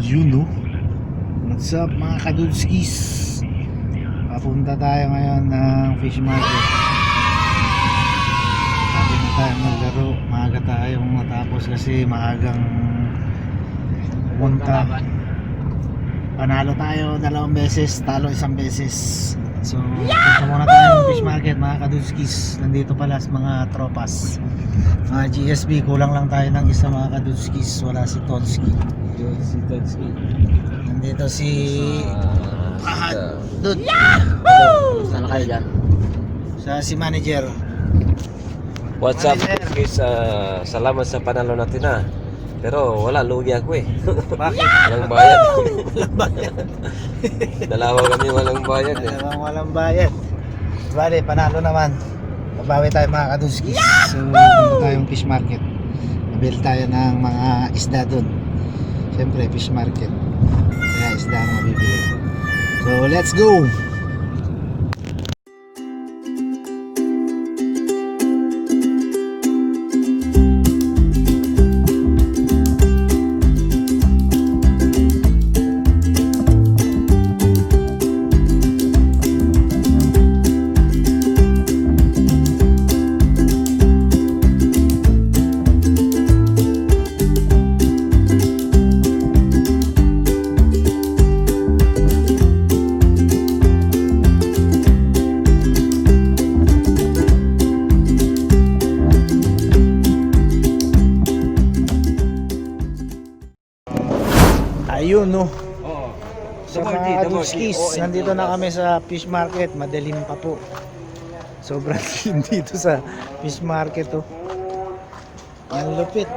Yun no. What's up mga kadudskis? Papunta tayo ngayon ng fish market. Sabi na tayo maglaro. Maaga tayong matapos kasi maagang pumunta. Panalo tayo 2 beses, talo 1 beses. So punta muna tayo ng fish market mga kadudskis. Nandito pala mga tropas, mga GSB. Kulang lang tayo ng isa mga kadudskis. Wala si Tolski. Nandito si Dude. Yahoo! Saan kayo dyan? Si manager. What's up Manager. guys? Salamat sa panalo natin ha. Pero wala, lugi ako eh. Bakit? Walang bayad. Walang bayad. Dalawa kami walang bayad eh. Walang bayad. Bale, panalo naman. Mabawi tayo mga kadudskis. So, punta tayong fish market. Mabili tayo ng mga isda dun. Siyempre, fish market. Kaya isda ang mabibili. So, let's go! Ayun no. Oo. Sa mga kadudskis, nandito na kami sa fish market. Madilim pa po. Sobrang dilim dito sa fish market oh. Ang lupit.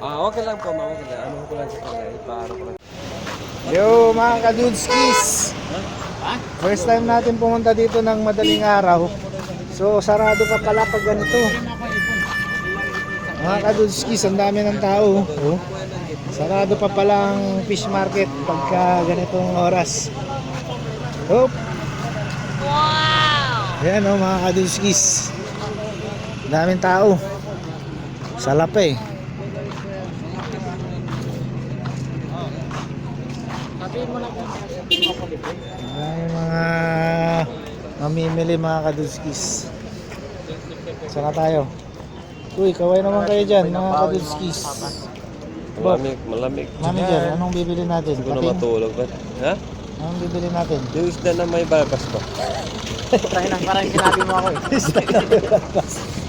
Okay lang po, okay lang. Ano ko lang sa kanya, ipaaro ko lang. Yo mga kadudskis, first time natin pumunta dito ng madaling araw. So sarado pa pala pag ganito. Mga kadudskis, ang dami ng tao oh. Sarado pa pala ang fish market pagka ganitong oras. Oh. Wow! Ayan oh mga kadudskis, daming tao. Salap eh. Ay, mga mamimili mga kadudskis. Saan tayo? Uy, kaway naman kayo dyan mga kadudskis. Malamig. Manager, anong bibili natin? Hindi ko na matulog ba? Ha? Anong bibili natin? Yung isda na may barbas pa. Parang sinabi mo ako eh.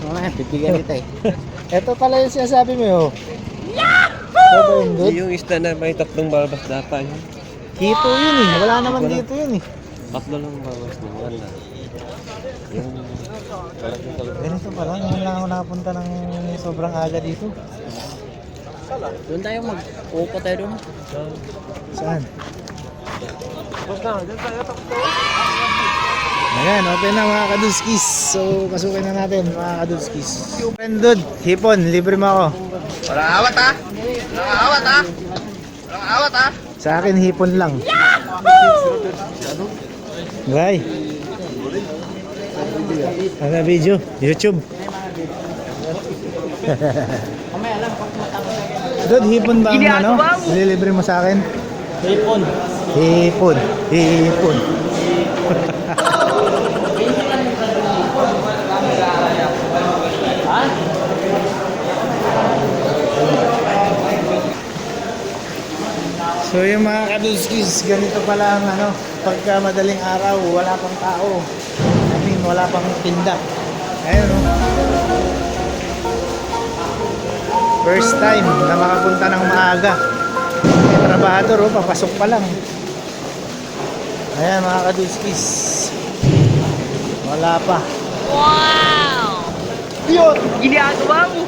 Mga bibigyan kita eh. Ito pala yung sinasabi mo. Yahoo! Yung isda na may 3 barbas data yun. Dito yun eh. Wala naman dito yun eh. 3 lang barbas na. Wala. Yung talagang Ganito pala. Ngayon lang ako nakapunta ng sobrang aga dito. Doon tayo mag-upo tayo doon. Saan? basta, dyan tayo takto. Ayan, open na mga kadudskis. So, pasukin na natin mga kadudskis. Friend dude, hipon, libre mo ako. Walang awat ha? Walang awat ha? Walang awat ha? Sa akin, hipon lang. Bye. Ano video? YouTube. Dude, hipon ba ang ano? Nililibre mo sa akin? Hipon. Hipon. Hipon. So yung mga kadudskis, ganito pala ang ano, pagka madaling araw, wala pang tao. I mean, wala pang tinda. Ayun o. First time na makapunta ng maaga. May trabahador o, papasok pa lang. Ayan mga kadudskis. Wala pa. Wow! Yun! Ginagawa mo!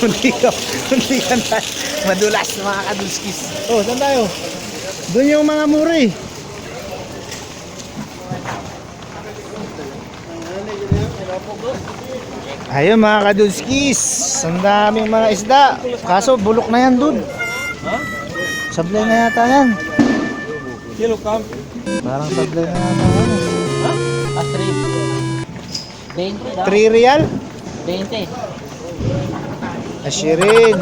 Hindi ka na madulas mga kadudskis. Oh, saan tayo? Doon yung mga mura eh. Ayun mga kadudskis, ang daming mga isda. Kaso bulok na yan dude. Ha? Sablay na yata yan. Kilo kam. Parang sablay na yata yan. Ha? Asri. 20 daw. 3 real? 20. Ashirin.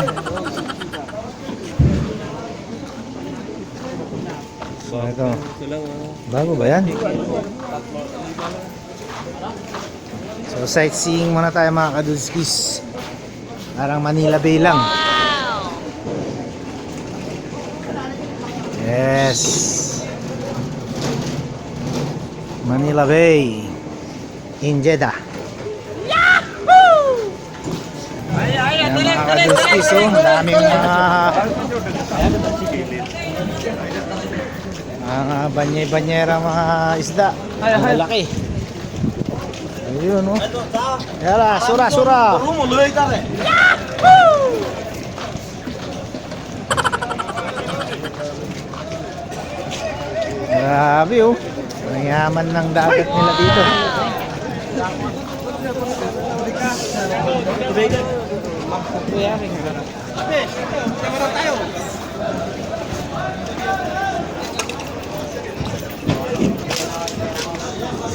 Ito. Ito lang, Bago ba yan? So sightseeing muna tayo mga kadudskis. Parang Manila Bay lang. Yes. Manila Bay in Jeddah. Ayan mga kadudskis, oh. Daming mga banyera mga isda. Malaki. Ayun, oh. Yala, sura. Grabe, oh. Ang yaman ng dagat nila dito.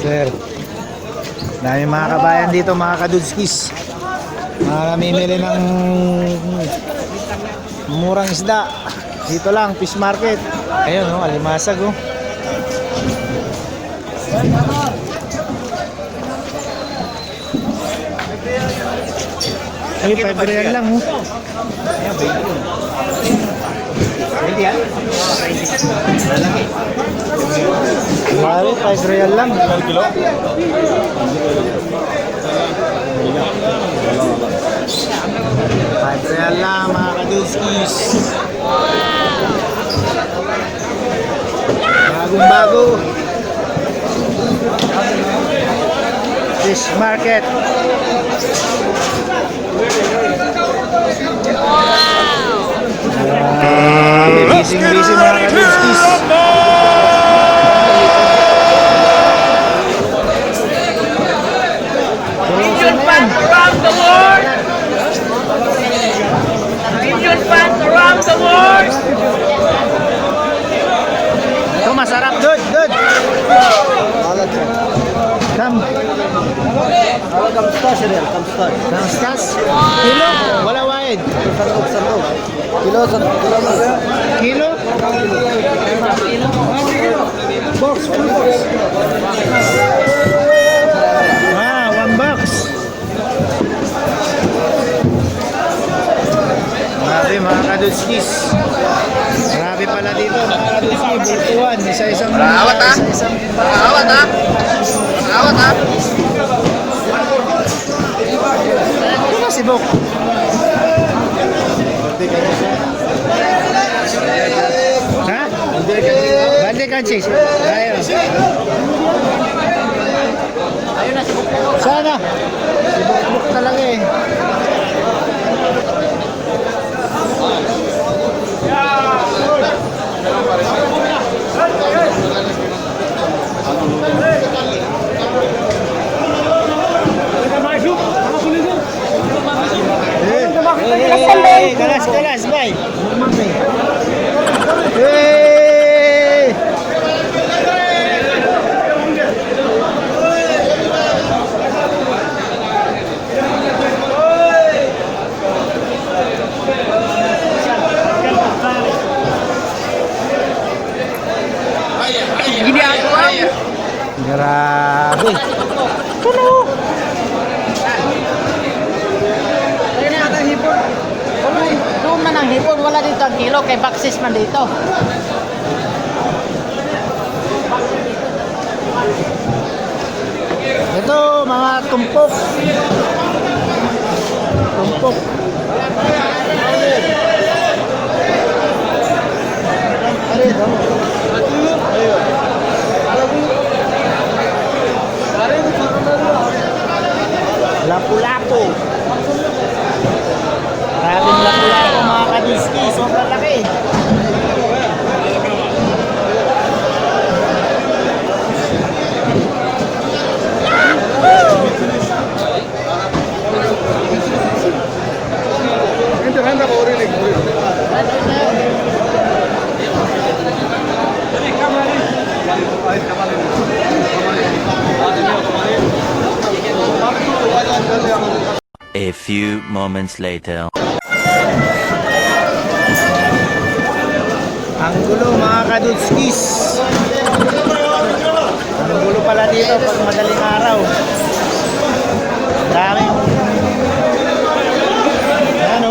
Sir, dami mga kabayan dito mga kadudskis. Mga namimili ng murang isda. Dito lang, fish market. Ayun, oh, alimasag, oh. Ay, 5 real lang, oh. Ayan, 20 yan. Mari, 5 real lang. Kilo? 5 real lang mga kadudskis. Bagong bago. Fish market. Busy mga kadudskis. Indian fans around the world! Indian fans around the world! Ito masarap, dude. Come. Kamstas? Kilo? Wala wide. Kilo? Box. Ah, 1 box. Grabe mga kadudskis. Grabe pala dito mga kadudskis. Bultuan. Isa-isang Awat ha? Ito na si Bok. Ha? Bande kanchis. Ayun. Sana. Si Bok talaga eh. Kalas, bay. Hey! Gini ako ang Grabe. Puno. Ayun na ang hipon. Doon man ang hipon, wala dito ang kilo, kay baksis man dito. Ito, mga tumpok. Tumpok. Lapu-lapu. Maraming lapu-lapu mga kadiski. Sobrang laki. A few moments later. Ang gulo mga kadudskis. Ang gulo pala dito pag madaling araw. Ang daming ano.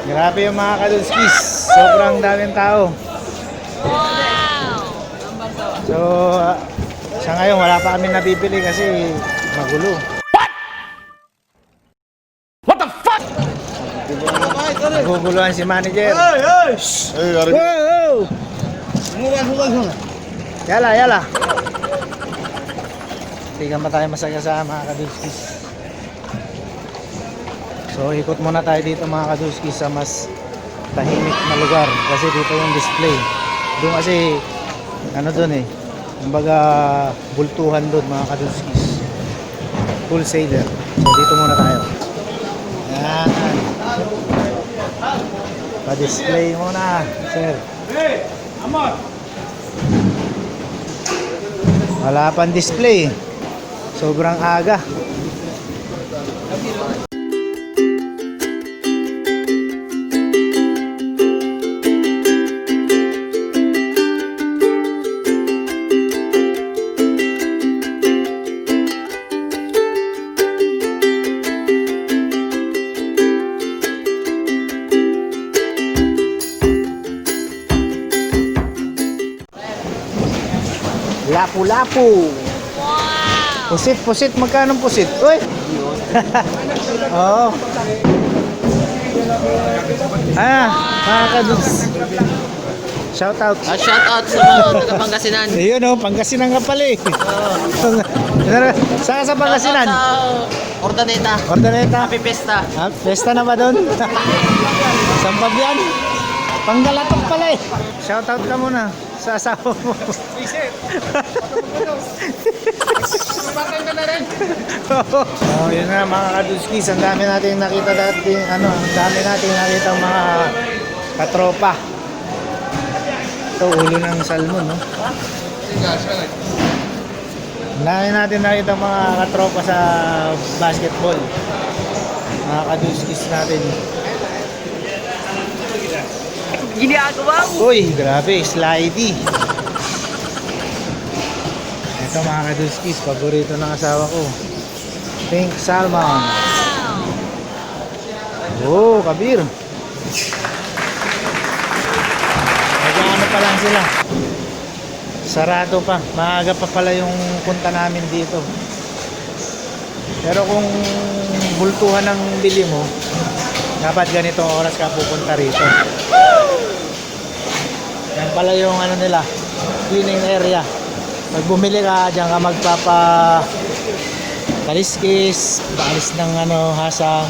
Grabe yung mga kadudskis. Sobrang daming tao. So, sa ngayon wala pa kami nabibili kasi magulo. What the fuck? Naguguluhan si manager. Wow! Yala. Hindi ka tayo masagasama mga kadudskis. So ikot muna tayo dito mga kadudskis sa mas tahimik na lugar kasi dito yung display. Doon kasi ano doon eh, kumbaga bultuhan doon mga kadudskis. Wholesaler. So dito muna tayo. Yan. Pa-display muna, sir. Hey, Amor. Wala pang display. Sobrang aga. Lapu-lapu. Wow. Pusit. Magkano pusit? Uy. Oo. Mga kaduds. Shout out. Shout out sa mga taga Pangasinan. Ayun oh, Pangasinan ka pala eh. Saan ka sa Pangasinan? Ordaneta. Ordaneta. Happy Pesta. Pesta na ba doon? Saan pa yan? Panggalatok pala eh. Shout out ka muna sa asawa mo. Oh, yun na mga kadudskis, ang dami nating nakita dati, ang dami nating nakita mga katropa. Ito ulo ng salmon, no? Ang dami natin nakita mga katropa sa basketball. Mga kadudskis natin. Ginagawa mo. Uy, grabe, slidey. Ito mga kadudskis, paborito ng asawa ko. Pink salmon. Oh, kabir. Nag-ano pa lang sila. Sarado pa. Maaga pa pala yung punta namin dito. Pero kung bultuhan ng bili mo, dapat ganitong oras ka pupunta rito. Yan pala yung ano nila, cleaning area. Pag bumili ka, diyan ka magpapa kaliskis, paalis ng hasang.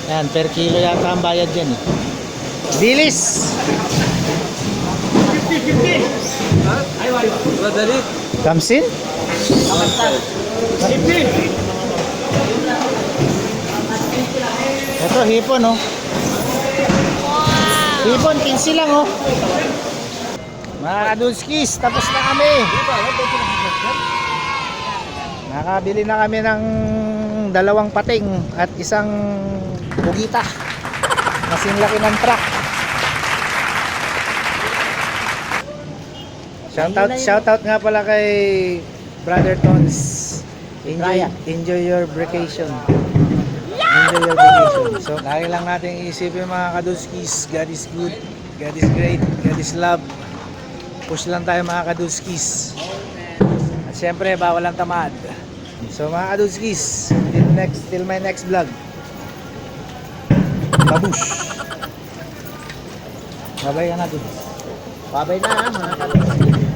Yan, per kilo yata ang bayad dyan eh. Bilis! 50-50! Ha? Madali. Kamsin? Ito, hipon oh. Hipon, 15 lang oh. Mga kadudskis, tapos na kami. Nakabili na kami ng 2 pating at isang bugita. Kasing laki ng truck. Shoutout nga pala kay Brother Tons. Enjoy your vacation. Enjoy your vacation. So, lagi lang natin isipin mga kadudskis, God is good, God is great, God is love. Push lang tayo mga kadudskis. At syempre, bawal ang tamad. So mga kadudskis, till my next vlog. Babush. Babay ka na dun. Babay na mga kapatid.